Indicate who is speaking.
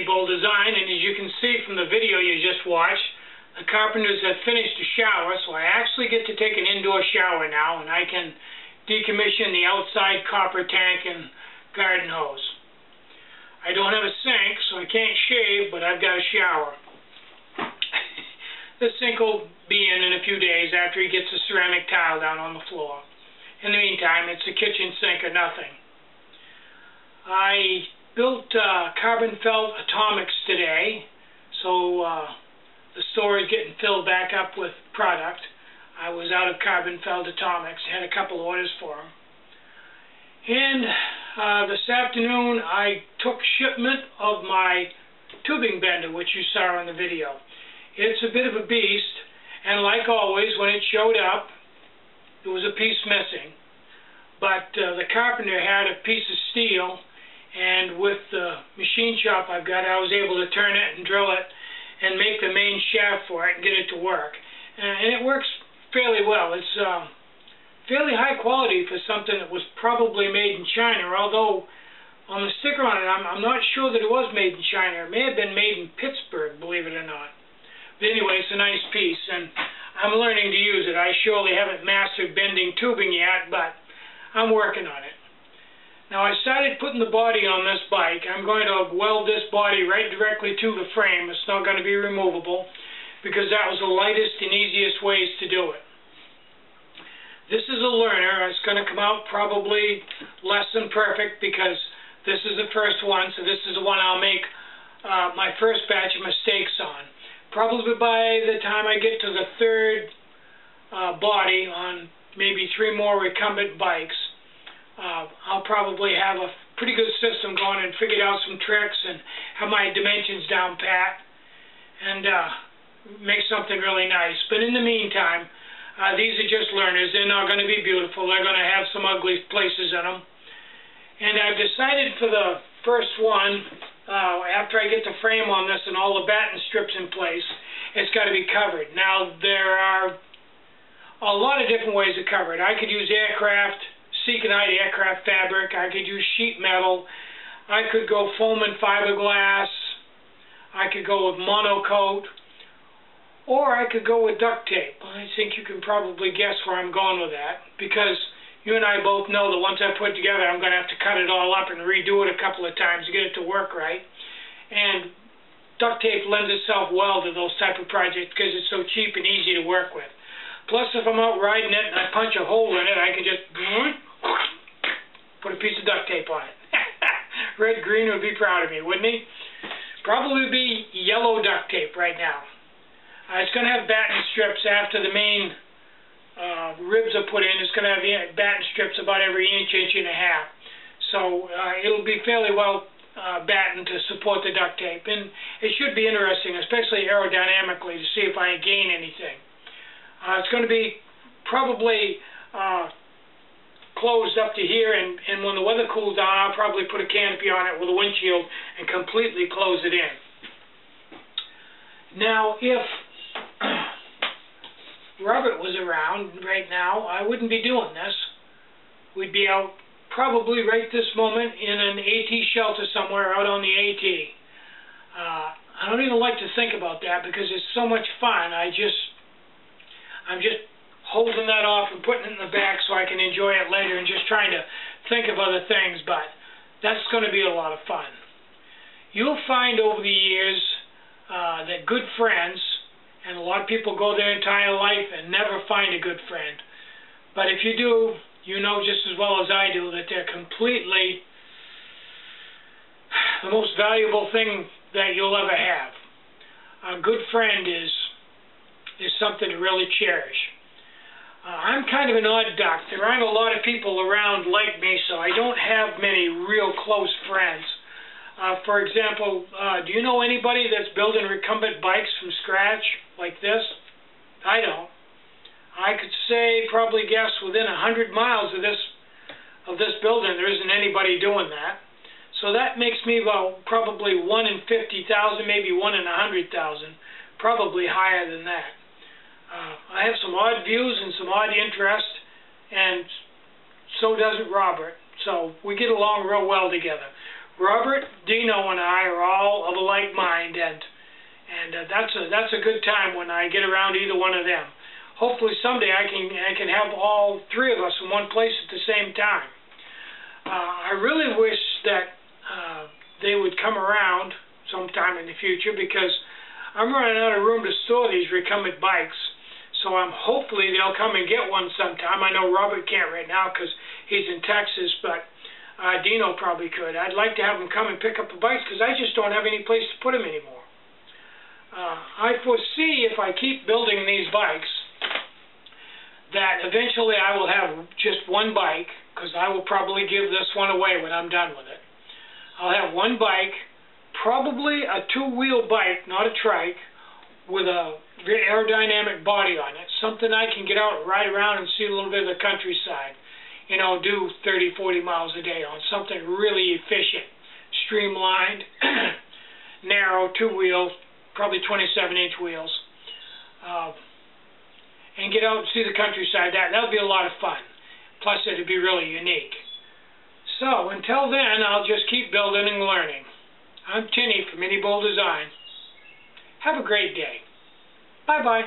Speaker 1: bowl design, and as you can see from the video you just watched, the carpenters have finished the shower, so I actually get to take an indoor shower now, and I can decommission the outside copper tank and garden hose. I don't have a sink, so I can't shave, but I've got a shower. The sink will be in a few days after he gets the ceramic tile down on the floor. In the meantime, it's a kitchen sink or nothing. I built carbon felt atomics today, so the store is getting filled back up with product. I was out of carbon felt atomics, had a couple orders for them. And this afternoon I took shipment of my tubing bender, which you saw in the video. It's a bit of a beast, and like always, when it showed up, there was a piece missing. But the carpenter had a piece of steel, and with the machine shop I've got, I was able to turn it and drill it and make the main shaft for it and get it to work. And it works fairly well. It's fairly high quality for something that was probably made in China, although on the sticker on it, I'm not sure that it was made in China. It may have been made in Pittsburgh, believe it or not. But anyway, it's a nice piece, and I'm learning to use it. I surely haven't mastered bending tubing yet, but I'm working on it. Now, I started putting the body on this bike. I'm going to weld this body right directly to the frame. It's not going to be removable, because that was the lightest and easiest ways to do it. This is a learner. It's going to come out probably less than perfect, because this is the first one, so this is the one I'll make my first batch of mistakes on. Probably by the time I get to the third body on maybe 3 more recumbent bikes, I'll probably have a pretty good system going and figured out some tricks and have my dimensions down pat and make something really nice. But in the meantime, these are just learners. They're not going to be beautiful. They're going to have some ugly places in them. And I've decided for the first one, after I get the frame on this and all the batten strips in place, it's got to be covered. Now, there are a lot of different ways to cover it. I could use Seconite aircraft fabric. I could use sheet metal. I could go foam and fiberglass. I could go with monocoat. Or I could go with duct tape. I think you can probably guess where I'm going with that, because you and I both know that once I put it together, I'm going to have to cut it all up and redo it a couple of times to get it to work right. And duct tape lends itself well to those type of projects because it's so cheap and easy to work with. Plus, if I'm out riding it and I punch a hole in it, I can just put a piece of duct tape on it. Red Green would be proud of me, wouldn't he? Probably be yellow duct tape right now. It's going to have batten strips after the main ribs are put in. It's going to have batten strips about every inch, inch and a half. So it'll be fairly well battened to support the duct tape. And it should be interesting, especially aerodynamically, to see if I gain anything. It's going to be probably closed up to here, and when the weather cools down, I'll probably put a canopy on it with a windshield and completely close it in. Now, if Robert was around right now, I wouldn't be doing this. We'd be out probably right this moment in an AT shelter somewhere out on the AT. I don't even like to think about that because it's so much fun. I'm just holding that off and putting it in the back so I can enjoy it later and just trying to think of other things, but that's going to be a lot of fun. You'll find over the years that good friends, and a lot of people go their entire life and never find a good friend. But if you do, you know just as well as I do that they're completely the most valuable thing that you'll ever have. A good friend is something to really cherish. I'm kind of an odd duck. There aren't a lot of people around like me, so I don't have many real close friends. For example, do you know anybody that's building recumbent bikes from scratch like this? I don't. I could say, probably guess, within 100 miles of this building, there isn't anybody doing that. So that makes me about probably 1 in 50,000, maybe 1 in 100,000, probably higher than that. I have some odd views and some odd interests, and so doesn't Robert. So we get along real well together. Robert, Dino, and I are all of a like mind, and that's a good time when I get around either one of them. Hopefully someday I can have all three of us in one place at the same time. I really wish that they would come around sometime in the future, because I'm running out of room to store these recumbent bikes. So hopefully they'll come and get one sometime. I know Robert can't right now because he's in Texas, but Dino probably could. I'd like to have them come and pick up the bikes because I just don't have any place to put them anymore. I foresee, if I keep building these bikes, that eventually I will have just one bike, because I will probably give this one away when I'm done with it. I'll have one bike, probably a two-wheel bike, not a trike, with a very aerodynamic body on it, something I can get out and ride around and see a little bit of the countryside, you know, do 30, 40 miles a day on, something really efficient, streamlined, narrow, two wheels, probably 27-inch wheels, and get out and see the countryside. That'll be a lot of fun. Plus, it'd be really unique. So, until then, I'll just keep building and learning. I'm Tinny from Tinny Design. Have a great day. Bye-bye.